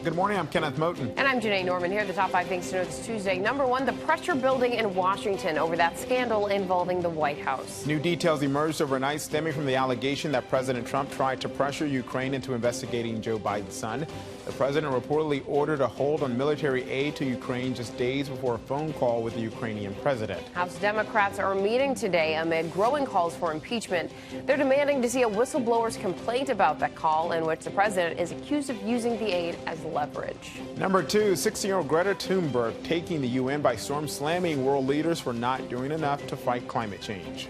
Good morning, I'm Kenneth Moten. And I'm Janae Norman. Here are the top 5 things to know this Tuesday. Number 1, the pressure building in Washington over that scandal involving the White House. New details emerged overnight stemming from the allegation that President Trump tried to pressure Ukraine into investigating Joe Biden's son. The president reportedly ordered a hold on military aid to Ukraine just days before a phone call with the Ukrainian president. House Democrats are meeting today amid growing calls for impeachment. They're demanding to see a whistleblower's complaint about that call in which the president is accused of using the aid as leverage. Number 2, 16-year-old Greta Thunberg taking the UN by storm, slamming world leaders for not doing enough to fight climate change.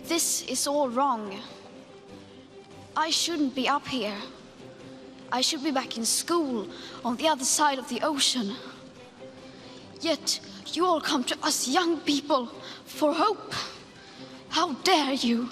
This is all wrong. I shouldn't be up here. I should be back in school on the other side of the ocean. Yet you all come to us young people for hope. How dare you?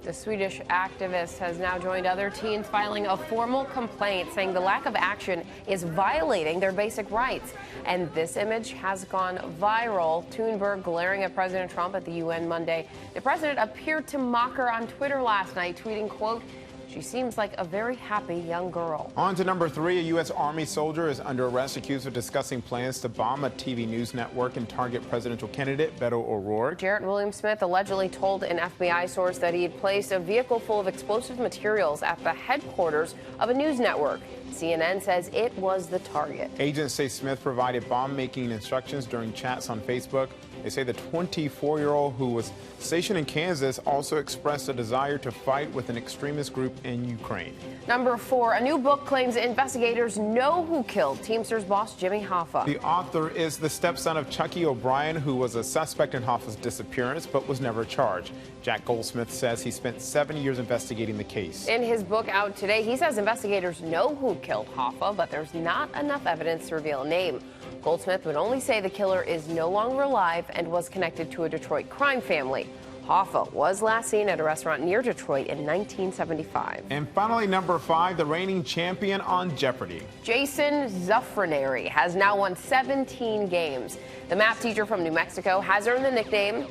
The Swedish activist has now joined other teens filing a formal complaint saying the lack of action is violating their basic rights. And this image has gone viral. Thunberg glaring at President Trump at the UN Monday. The president appeared to mock her on Twitter last night, tweeting, quote, "She seems like a very happy young girl." On to number 3, a U.S. Army soldier is under arrest accused of discussing plans to bomb a TV news network and target presidential candidate Beto O'Rourke. Jarrett William Smith allegedly told an FBI source that he had placed a vehicle full of explosive materials at the headquarters of a news network. CNN says it was the target. Agents say Smith provided bomb-making instructions during chats on Facebook. They say the 24-year-old who was stationed in Kansas also expressed a desire to fight with an extremist group in Ukraine. Number 4, a new book claims investigators know who killed Teamsters boss Jimmy Hoffa. The author is the stepson of Chucky O'Brien, who was a suspect in Hoffa's disappearance but was never charged. Jack Goldsmith says he spent 7 years investigating the case. In his book out today, he says investigators know who killed Hoffa, but there's not enough evidence to reveal a name. Goldsmith would only say the killer is no longer alive and was connected to a Detroit crime family. Hoffa was last seen at a restaurant near Detroit in 1975. And finally, number 5, the reigning champion on Jeopardy! Jason Zuffrenary has now won 17 games. The math teacher from New Mexico has earned the nickname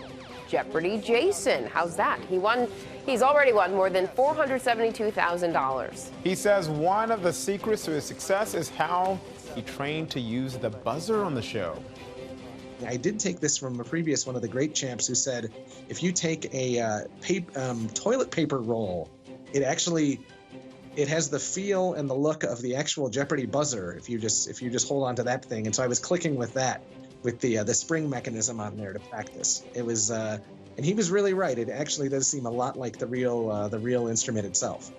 Jeopardy Jason. How's that? He's already won more than $472,000. He says one of the secrets to his success is how he trained to use the buzzer on the show. I did take this from a previous one of the great champs who said, if you take a toilet paper roll, it has the feel and the look of the actual Jeopardy buzzer if you just hold on to that thing. And so I was clicking with that, with the spring mechanism on there to practice. It was, and he was really right. It actually does seem a lot like the real instrument itself.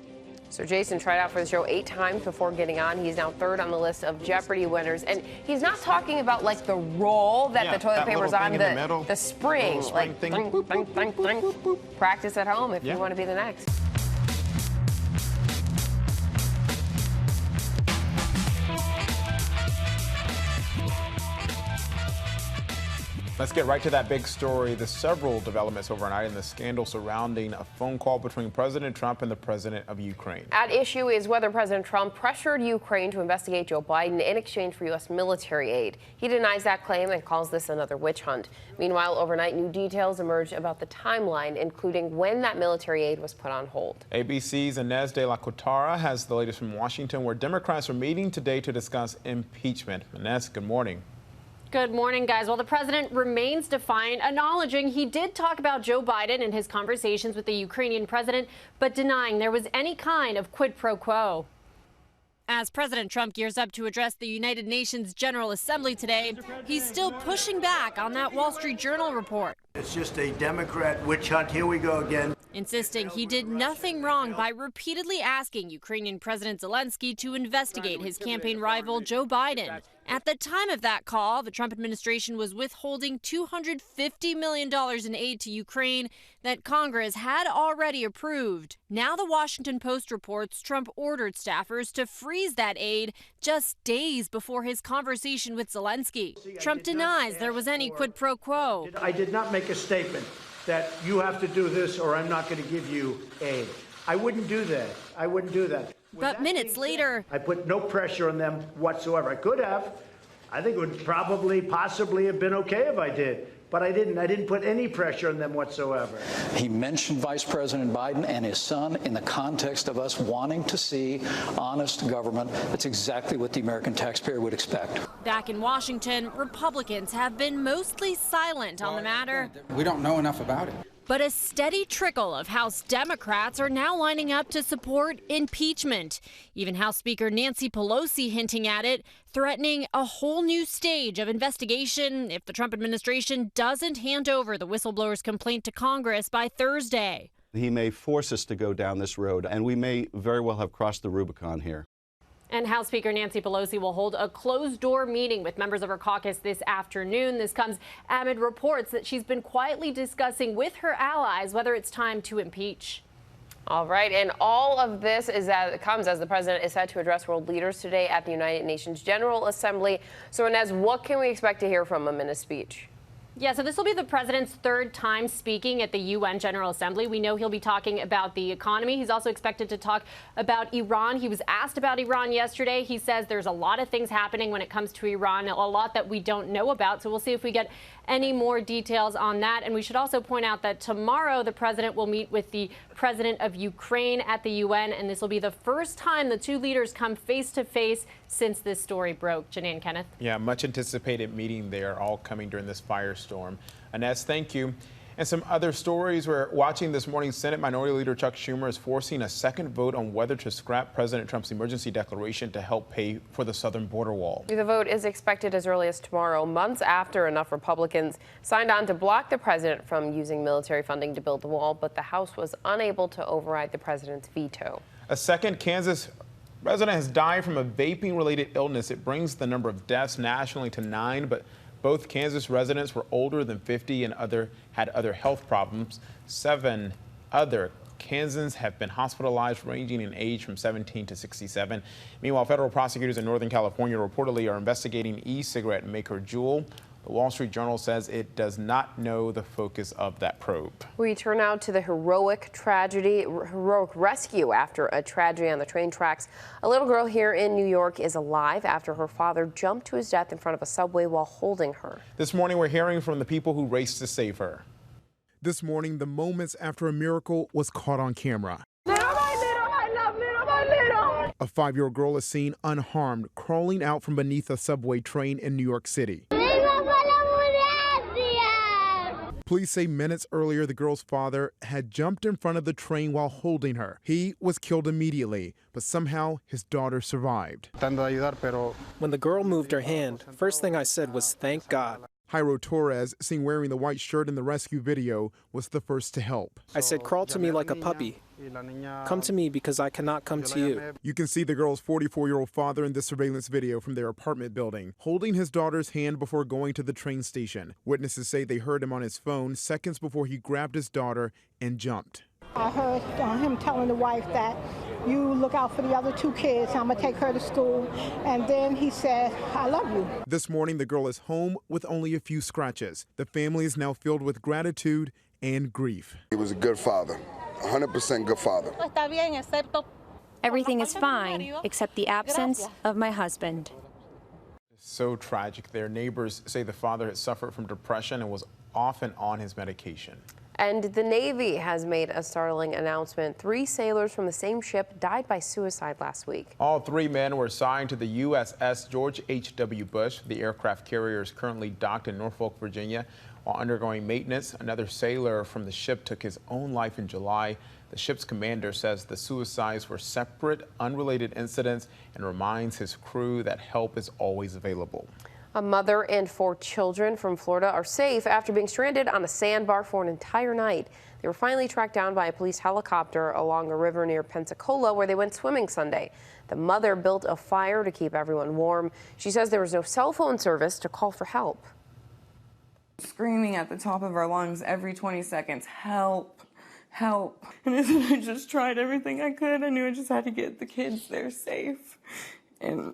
So Jason tried out for the show 8 times before getting on. He's now 3rd on the list of Jeopardy winners. And he's not talking about like the roll that the toilet paper's on, the spring. Like thing. Ding, ding, ding, ding. Practice at home if you want to be the next. Let's get right to that big story. The several developments overnight in the scandal surrounding a phone call between President Trump and the president of Ukraine. At issue is whether President Trump pressured Ukraine to investigate Joe Biden in exchange for U.S. military aid. He denies that claim and calls this another witch hunt. Meanwhile, overnight, new details emerged about the timeline, including when that military aid was put on hold. ABC's Inez de la Cotara has the latest from Washington, where Democrats are meeting today to discuss impeachment. Inez, good morning. Good morning, guys. Well, the president remains defiant, acknowledging he did talk about Joe Biden in his conversations with the Ukrainian president, but denying there was any kind of quid pro quo. As President Trump gears up to address the United Nations General Assembly today, he's still pushing back on that Wall Street Journal report. It's just a Democrat witch hunt. Here we go again. Insisting he did nothing wrong by repeatedly asking Ukrainian President Zelensky to investigate his campaign rival Joe Biden. At the time of that call, the Trump administration was withholding $250 million in aid to Ukraine that Congress had already approved. Now the Washington Post reports Trump ordered staffers to freeze that aid just days before his conversation with Zelensky. Trump denies there was any quid pro quo. I did not make a statement that you have to do this or I'm not going to give you aid. I wouldn't do that. I wouldn't do that. But minutes later, I put no pressure on them whatsoever. I could have. I think it would possibly have been okay if I did. But I didn't put any pressure on them whatsoever. He mentioned Vice President Biden and his son in the context of us wanting to see honest government. That's exactly what the American taxpayer would expect. Back in Washington, Republicans have been mostly silent on the matter. We don't know enough about it. But a steady trickle of House Democrats are now lining up to support impeachment. Even House Speaker Nancy Pelosi hinting at it, threatening a whole new stage of investigation if the Trump administration doesn't hand over the whistleblower's complaint to Congress by Thursday. He may force us to go down this road, and we may very well have crossed the Rubicon here. And House Speaker Nancy Pelosi will hold a closed-door meeting with members of her caucus this afternoon. This comes amid reports that she's been quietly discussing with her allies whether it's time to impeach. All right, and all of this comes as the president is set to address world leaders today at the United Nations General Assembly. So, Inez, what can we expect to hear from him in his speech? Yeah, so this will be the president's third time speaking at the UN General Assembly. We know he'll be talking about the economy. He's also expected to talk about Iran. He was asked about Iran yesterday. He says there's a lot of things happening when it comes to Iran, a lot that we don't know about. So we'll see if we get any more details on that. And we should also point out that tomorrow the president will meet with the president of Ukraine at the UN. And this will be the first time the two leaders come face to face since this story broke. Janine and Kenneth. Yeah, much anticipated meeting there, all coming during this firestorm. Inez, thank you. And some other stories we're watching this morning. Senate Minority Leader Chuck Schumer is forcing a second vote on whether to scrap President Trump's emergency declaration to help pay for the southern border wall. The vote is expected as early as tomorrow, months after enough Republicans signed on to block the president from using military funding to build the wall, but the House was unable to override the president's veto. A second Kansas resident has died from a vaping-related illness. It brings the number of deaths nationally to 9, but both Kansas residents were older than 50 and had other health problems. 7 other Kansans have been hospitalized, ranging in age from 17 to 67. Meanwhile, federal prosecutors in Northern California reportedly are investigating e-cigarette maker Juul. The Wall Street Journal says it does not know the focus of that probe. We turn now to the heroic rescue after a tragedy on the train tracks. A little girl here in New York is alive after her father jumped to his death in front of a subway while holding her. This morning, we're hearing from the people who raced to save her. This morning, the moments after a miracle was caught on camera. A 5-year-old girl is seen unharmed, crawling out from beneath a subway train in New York City. Police say minutes earlier, the girl's father had jumped in front of the train while holding her. He was killed immediately, but somehow his daughter survived. When the girl moved her hand, first thing I said was, "Thank God." Jairo Torres, seen wearing the white shirt in the rescue video, was the first to help. I said, "Crawl to me like a puppy. Come to me because I cannot come to you." You can see the girl's 44-year-old father in this surveillance video from their apartment building, holding his daughter's hand before going to the train station. Witnesses say they heard him on his phone seconds before he grabbed his daughter and jumped. I heard him telling the wife that, "You look out for the other 2 kids. I'm going to take her to school." And then he said, "I love you." This morning, the girl is home with only a few scratches. The family is now filled with gratitude and grief. He was a good father, 100% good father. Everything is fine except the absence of my husband. So tragic. Their neighbors say the father had suffered from depression and was often on his medication. And the Navy has made a startling announcement. 3 sailors from the same ship died by suicide last week. All 3 men were assigned to the USS George H.W. Bush. The aircraft carrier is currently docked in Norfolk, Virginia, while undergoing maintenance. Another sailor from the ship took his own life in July. The ship's commander says the suicides were separate, unrelated incidents and reminds his crew that help is always available. A mother and 4 children from Florida are safe after being stranded on a sandbar for an entire night. They were finally tracked down by a police helicopter along a river near Pensacola, where they went swimming Sunday. The mother built a fire to keep everyone warm. She says there was no cell phone service to call for help. Screaming at the top of our lungs every 20 seconds, "Help, help." And I just tried everything I could. I knew I just had to get the kids there safe. And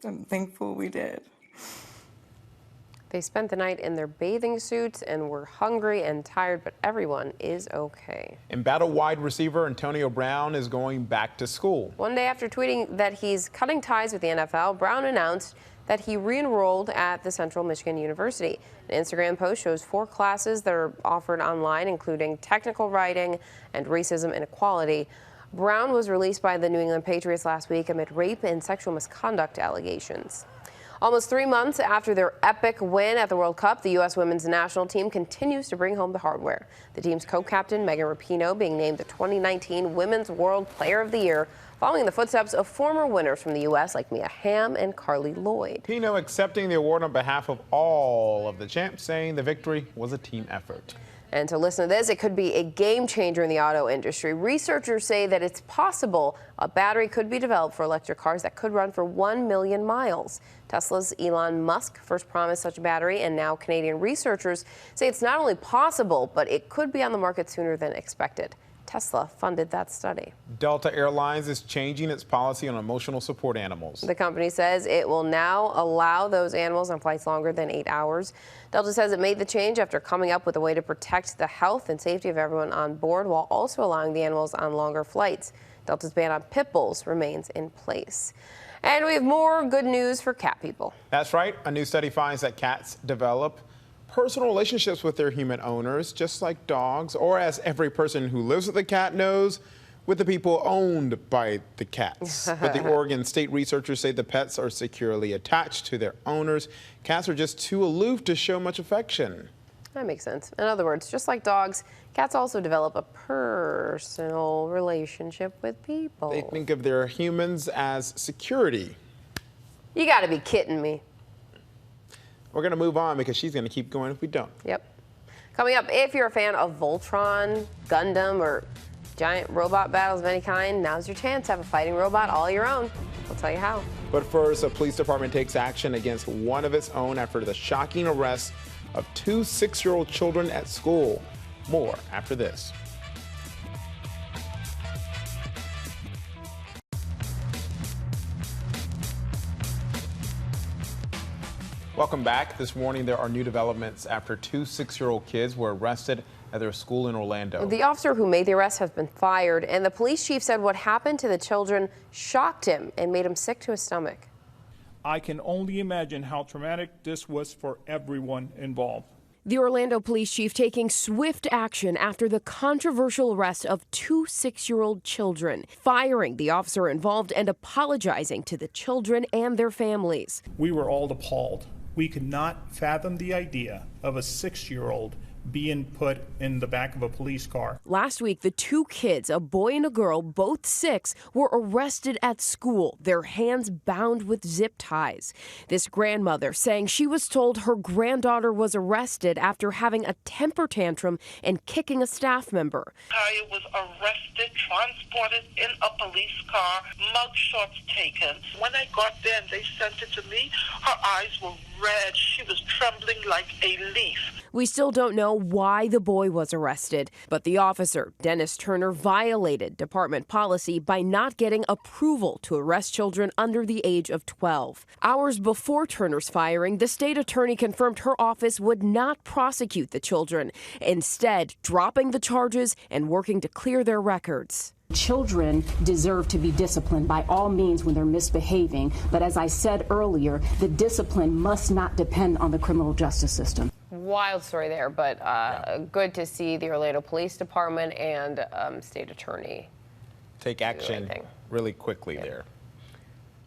I'm thankful we did. They spent the night in their bathing suits and were hungry and tired, but everyone is okay. And battle wide receiver Antonio Brown is going back to school. One day after tweeting that he's cutting ties with the NFL, Brown announced that he re-enrolled at the Central Michigan University. An Instagram post shows 4 classes that are offered online, including technical writing and racism and equality. Brown was released by the New England Patriots last week amid rape and sexual misconduct allegations. Almost 3 months after their epic win at the World Cup, the U.S. women's national team continues to bring home the hardware. The team's co-captain, Megan Rapinoe, being named the 2019 Women's World Player of the Year, following in the footsteps of former winners from the U.S. like Mia Hamm and Carly Lloyd. Rapinoe accepting the award on behalf of all of the champs, saying the victory was a team effort. And to listen to this, it could be a game changer in the auto industry. Researchers say that it's possible a battery could be developed for electric cars that could run for 1 million miles. Tesla's Elon Musk first promised such a battery, and now Canadian researchers say it's not only possible, but it could be on the market sooner than expected. Tesla funded that study. Delta Airlines is changing its policy on emotional support animals. The company says it will now allow those animals on flights longer than 8 hours. Delta says it made the change after coming up with a way to protect the health and safety of everyone on board while also allowing the animals on longer flights. Delta's ban on pit bulls remains in place. And we have more good news for cat people. That's right. A new study finds that cats develop personal relationships with their human owners, just like dogs, or as every person who lives with a cat knows, with the people owned by the cats. But the Oregon State researchers say the pets are securely attached to their owners. Cats are just too aloof to show much affection. That makes sense. In other words, just like dogs, cats also develop a personal relationship with people. They think of their humans as security. You gotta be kidding me. We're going to move on because she's going to keep going if we don't. Yep. Coming up, if you're a fan of Voltron, Gundam, or giant robot battles of any kind, now's your chance to have a fighting robot all your own. We'll tell you how. But first, a police department takes action against one of its own after the shocking arrest of 2 6-year-old children at school. More after this. Welcome back. This morning, there are new developments after 2 6-year-old kids were arrested at their school in Orlando. The officer who made the arrest has been fired, and the police chief said what happened to the children shocked him and made him sick to his stomach. I can only imagine how traumatic this was for everyone involved. The Orlando police chief taking swift action after the controversial arrest of 2 6-year-old children, firing the officer involved and apologizing to the children and their families. We were all appalled. We could not fathom the idea of a 6-year-old being put in the back of a police car. Last week, the 2 kids, a boy and a girl, both 6, were arrested at school, their hands bound with zip ties. This grandmother saying she was told her granddaughter was arrested after having a temper tantrum and kicking a staff member. I was arrested, transported in a police car, mugshots taken. When I got there and they sent it to me, her eyes were red. She was trembling like a leaf. We still don't know why the boy was arrested, but the officer, Dennis Turner, violated department policy by not getting approval to arrest children under the age of 12. Hours before Turner's firing, the state attorney confirmed her office would not prosecute the children, instead dropping the charges and working to clear their records. Children deserve to be disciplined by all means when they're misbehaving, but as I said earlier, the discipline must not depend on the criminal justice system. Wild story there, but good to see the Orlando Police Department and state attorney take action really quickly there.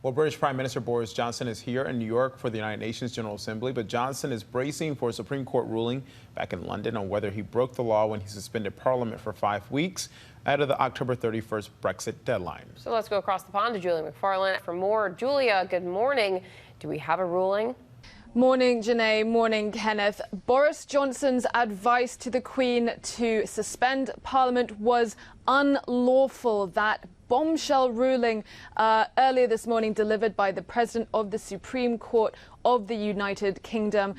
Well, British Prime Minister Boris Johnson is here in New York for the United Nations General Assembly, but Johnson is bracing for a Supreme Court ruling back in London on whether he broke the law when he suspended Parliament for 5 weeks ahead of the October 31st Brexit deadline. So let's go across the pond to Julia McFarland for more. Julia, good morning. Do we have a ruling? Morning, Janae. Morning, Kenneth. Boris Johnson's advice to the Queen to suspend Parliament was unlawful. That bombshell ruling earlier this morning delivered by the President of the Supreme Court of the United Kingdom,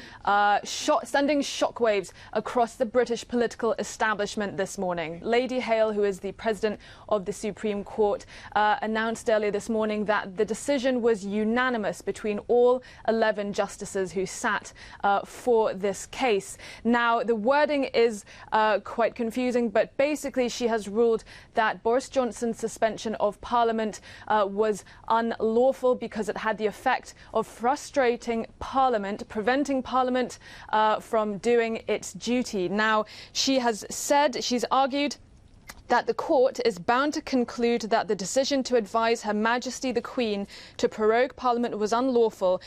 sending shockwaves across the British political establishment this morning. Lady Hale, who is the president of the Supreme Court, announced earlier this morning that the decision was unanimous between all 11 justices who sat for this case. Now, the wording is quite confusing, but basically she has ruled that Boris Johnson's suspension of Parliament was unlawful because it had the effect of frustrating Parliament, preventing Parliament from doing its duty. Now, she's argued that the court is bound to conclude that the decision to advise Her Majesty the Queen to prorogue Parliament was unlawful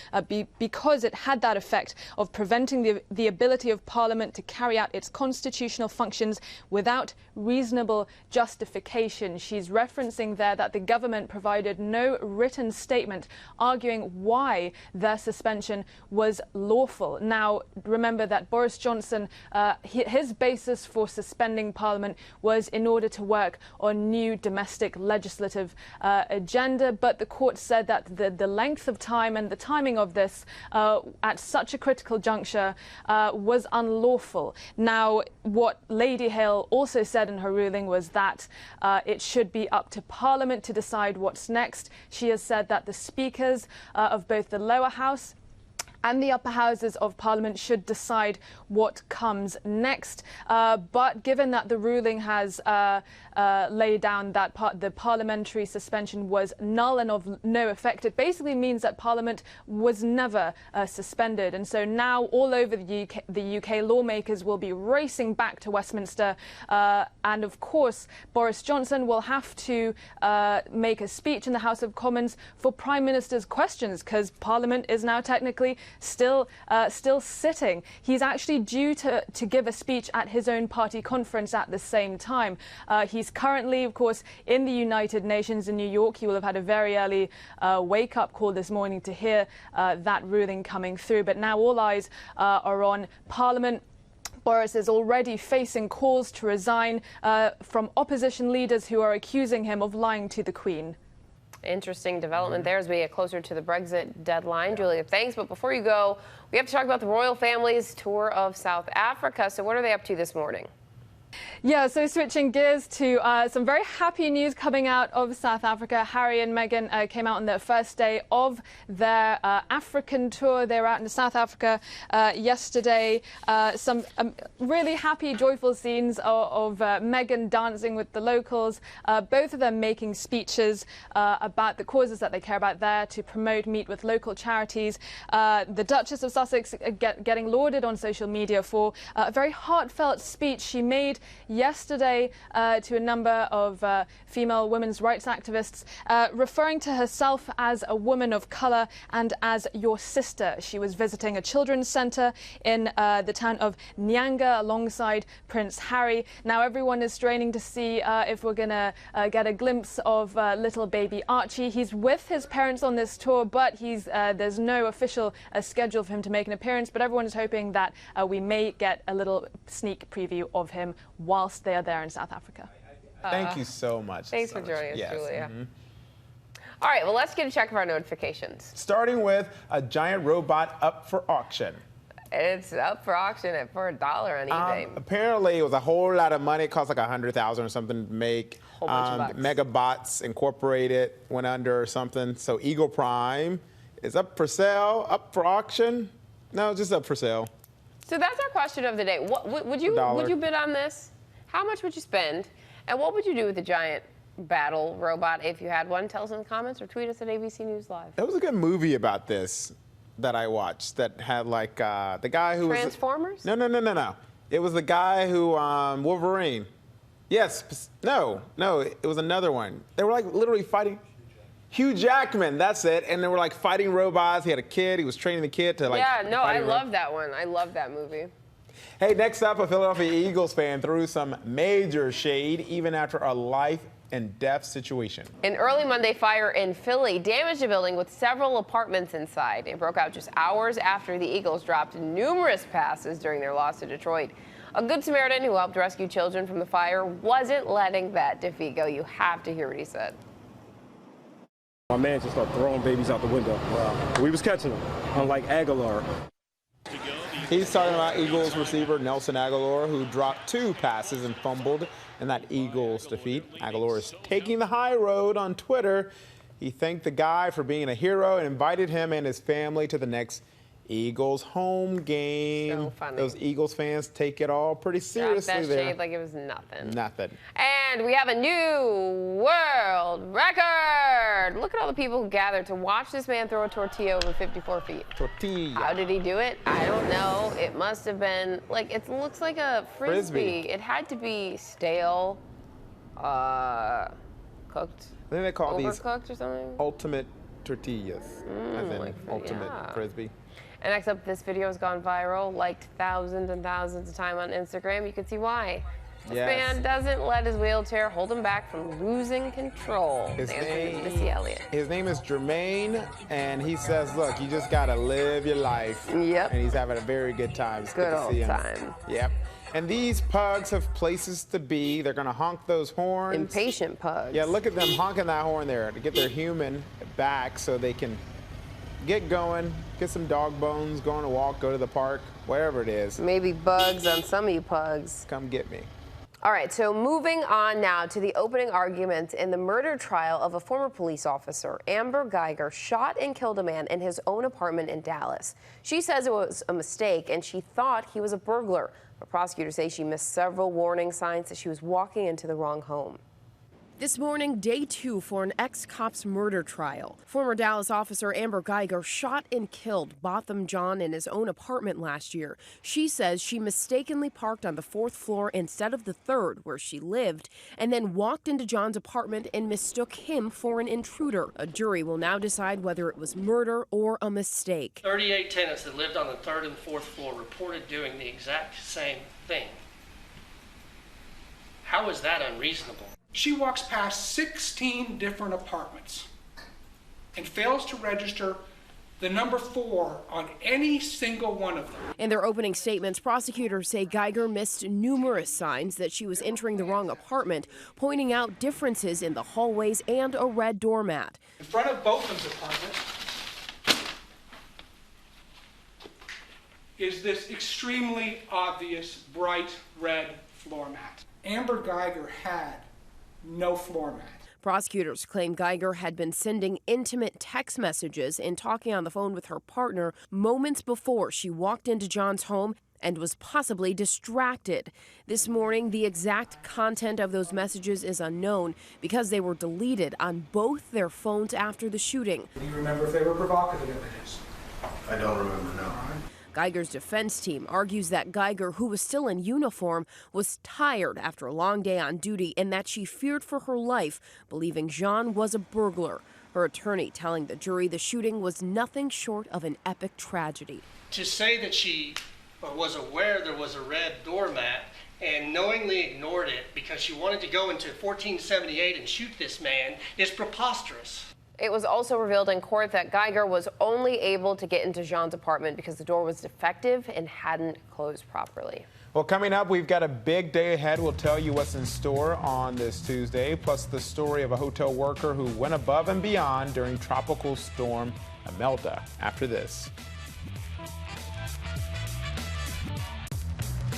because it had that effect of preventing the ability of Parliament to carry out its constitutional functions without reasonable justification. She's referencing there that the government provided no written statement arguing why their suspension was lawful. Now, remember that Boris Johnson, his basis for suspending Parliament was in order to work on new domestic legislative agenda, but the court said that the length of time and the timing of this at such a critical juncture was unlawful. Now, what Lady Hale also said in her ruling was that it should be up to Parliament to decide what's next. She has said that the speakers of both the lower house and the upper houses of Parliament should decide what comes next. But given that the ruling has laid down that the parliamentary suspension was null and of no effect, it basically means that Parliament was never suspended. And so now all over the UK lawmakers will be racing back to Westminster. And of course, Boris Johnson will have to make a speech in the House of Commons for Prime Minister's questions, because Parliament is now technically still sitting. He's actually due to give a speech at his own party conference at the same time. He's currently, of course, in the United Nations in New York. He will have had a very early wake-up call this morning to hear that ruling coming through. But now all eyes are on Parliament. Boris is already facing calls to resign from opposition leaders who are accusing him of lying to the Queen. Interesting development there as we get closer to the Brexit deadline. Julia, thanks. But before you go, we have to talk about the royal family's tour of South Africa. So what are they up to this morning? Yeah, so switching gears to some very happy news coming out of South Africa. Harry and Meghan came out on their first day of their African tour. They were out in South Africa yesterday. Some really happy, joyful scenes of Meghan dancing with the locals, both of them making speeches about the causes that they care about there to promote, meet with local charities. The Duchess of Sussex getting lauded on social media for a very heartfelt speech she made yesterday to a number of female women's rights activists, referring to herself as a woman of colour and as your sister. She was visiting a children's centre in the town of Nyanga alongside Prince Harry. Now everyone is straining to see if we're going to get a glimpse of little baby Archie. He's with his parents on this tour, but there's no official schedule for him to make an appearance, but everyone is hoping that we may get a little sneak preview of him whilst they are there in South Africa. Thank you so much. Thanks for joining us, yes. Julia. All right, well, let's get a check of our notifications. Starting with a giant robot up for auction. It's up for auction for $1 on eBay. Apparently, it was a whole lot of money. It cost like $100,000 or something to make. Whole bunch of bucks. Megabots Incorporated went under or something. So Eagle Prime is up for sale, up for auction. No, just up for sale. So that's our question of the day. What would you bid on this? How much would you spend? And what would you do with the giant battle robot if you had one? Tell us in the comments or tweet us at ABC News Live. There was a good movie about this that I watched that had like the guy who Transformers? No. It was the guy who Wolverine. Yes. No. It was another one. They were like literally fighting. Hugh Jackman, that's it. And they were like fighting robots. He had a kid. He was training the kid to like. Yeah, no, I love that one. I love that movie. Hey, next up, a Philadelphia Eagles fan threw some major shade even after a life and death situation. An early Monday fire in Philly damaged a building with several apartments inside. It broke out just hours after the Eagles dropped numerous passes during their loss to Detroit. A Good Samaritan who helped rescue children from the fire wasn't letting that defeat go. You have to hear what he said. My man just started throwing babies out the window. Wow. We was catching them, unlike Aguilar. He's talking about Eagles receiver Nelson Aguilar, who dropped 2 passes and fumbled in that Eagles defeat. Aguilar is taking the high road on Twitter. He thanked the guy for being a hero and invited him and his family to the next Eagles home game. So funny. Those Eagles fans take it all pretty seriously That there. shade like it was nothing. Nothing. And we have a new world record. Look at all the people who gathered to watch this man throw a tortilla over 54 feet. Tortilla. How did he do it? I don't know. It must have been, like, it looks like a frisbee. It had to be stale, cooked, I think they call these overcooked or something. ultimate tortillas, as in like, ultimate yeah. frisbee. And next up, this video has gone viral, liked thousands and thousands of times on Instagram. You can see why. This man doesn't let his wheelchair hold him back from losing control. His name is Jermaine, and he says, look, you just got to live your life. Yep. And he's having a very good time. It's good to see him. time. Yep. And these pugs have places to be. They're going to honk those horns. Impatient pugs. Yeah, look at them honking that horn there to get their human back so they can get going, get some dog bones, go on a walk, go to the park, wherever it is. Maybe bugs on some of you pugs. Come get me. All right, so moving on now to the opening arguments in the murder trial of a former police officer. Amber Geiger shot and killed a man in his own apartment in Dallas. She says it was a mistake and she thought he was a burglar. But prosecutors say she missed several warning signs that she was walking into the wrong home. This morning, day 2 for an ex-cop's murder trial. Former Dallas officer Amber Geiger shot and killed Botham John in his own apartment last year. She says she mistakenly parked on the 4th floor instead of the 3rd, where she lived, and then walked into John's apartment and mistook him for an intruder. A jury will now decide whether it was murder or a mistake. 38 tenants that lived on the 3rd and 4th floor reported doing the exact same thing. How is that unreasonable? She walks past 16 different apartments and fails to register the number 4 on any single one of them. In their opening statements, prosecutors say Geiger missed numerous signs that she was entering the wrong apartment, pointing out differences in the hallways and a red doormat. In front of Botham's apartment is this extremely obvious bright red floor mat. Amber Geiger had no floor mat. Prosecutors claim Geiger had been sending intimate text messages and talking on the phone with her partner moments before she walked into John's home and was possibly distracted. This morning, the exact content of those messages is unknown because they were deleted on both their phones after the shooting. Do you remember if they were provocative images? I don't remember, no. Geiger's defense team argues that Geiger, who was still in uniform, was tired after a long day on duty and that she feared for her life, believing Jean was a burglar. Her attorney telling the jury the shooting was nothing short of an epic tragedy. To say that she was aware there was a red doormat and knowingly ignored it because she wanted to go into 1478 and shoot this man is preposterous. It was also revealed in court that Geiger was only able to get into Jean's apartment because the door was defective and hadn't closed properly. Well, coming up, we've got a big day ahead. We'll tell you what's in store on this Tuesday, plus the story of a hotel worker who went above and beyond during Tropical Storm Imelda. After this.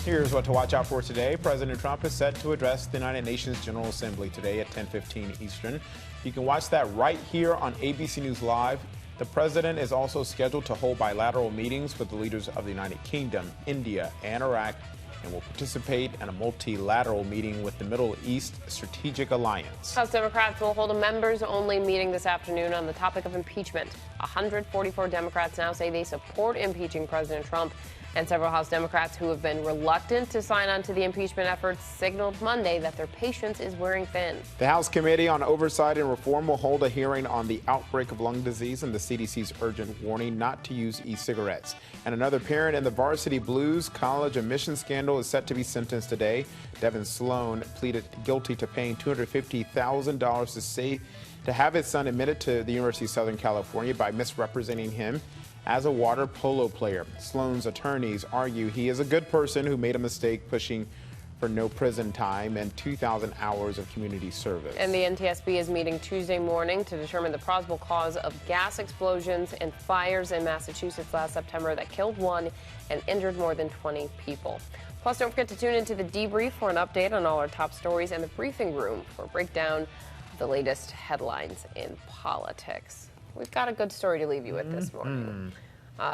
Here's what to watch out for today. President Trump is set to address the United Nations General Assembly today at 10:15 Eastern. You can watch that right here on ABC News Live. The president is also scheduled to hold bilateral meetings with the leaders of the United Kingdom, India, and Iraq, and will participate in a multilateral meeting with the Middle East Strategic Alliance. House Democrats will hold a members-only meeting this afternoon on the topic of impeachment. 144 Democrats now say they support impeaching President Trump. And several House Democrats who have been reluctant to sign on to the impeachment efforts signaled Monday that their patience is wearing thin. The House Committee on Oversight and Reform will hold a hearing on the outbreak of lung disease and the CDC's urgent warning not to use e-cigarettes. And another parent in the Varsity Blues college admissions scandal is set to be sentenced today. Devin Sloan pleaded guilty to paying $250,000 to have his son admitted to the University of Southern California by misrepresenting him as a water polo player. Sloan's attorneys argue he is a good person who made a mistake pushing for no prison time and 2,000 hours of community service. And the NTSB is meeting Tuesday morning to determine the possible cause of gas explosions and fires in Massachusetts last September that killed 1 and injured more than 20 people. Plus, don't forget to tune into the debrief for an update on all our top stories and the briefing room for a breakdown of the latest headlines in politics. We've got a good story to leave you with this morning.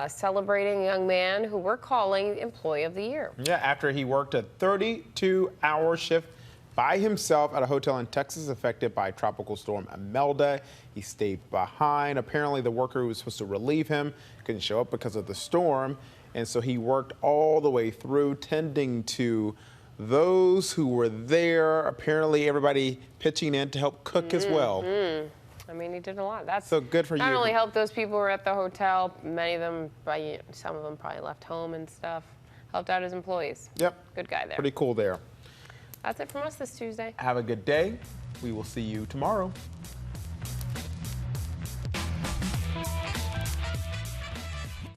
Celebrating a young man who we're calling Employee of the Year. Yeah, after he worked a 32-hour shift by himself at a hotel in Texas affected by Tropical Storm Imelda. He stayed behind. Apparently, the worker who was supposed to relieve him couldn't show up because of the storm. And so he worked all the way through, tending to those who were there. Apparently, everybody pitching in to help cook as well. I mean, he did a lot. That's so good for you. Not only helped those people who were at the hotel, many of them, some of them probably left home and stuff. Helped out his employees. Yep. Good guy there. Pretty cool there. That's it from us this Tuesday. Have a good day. We will see you tomorrow.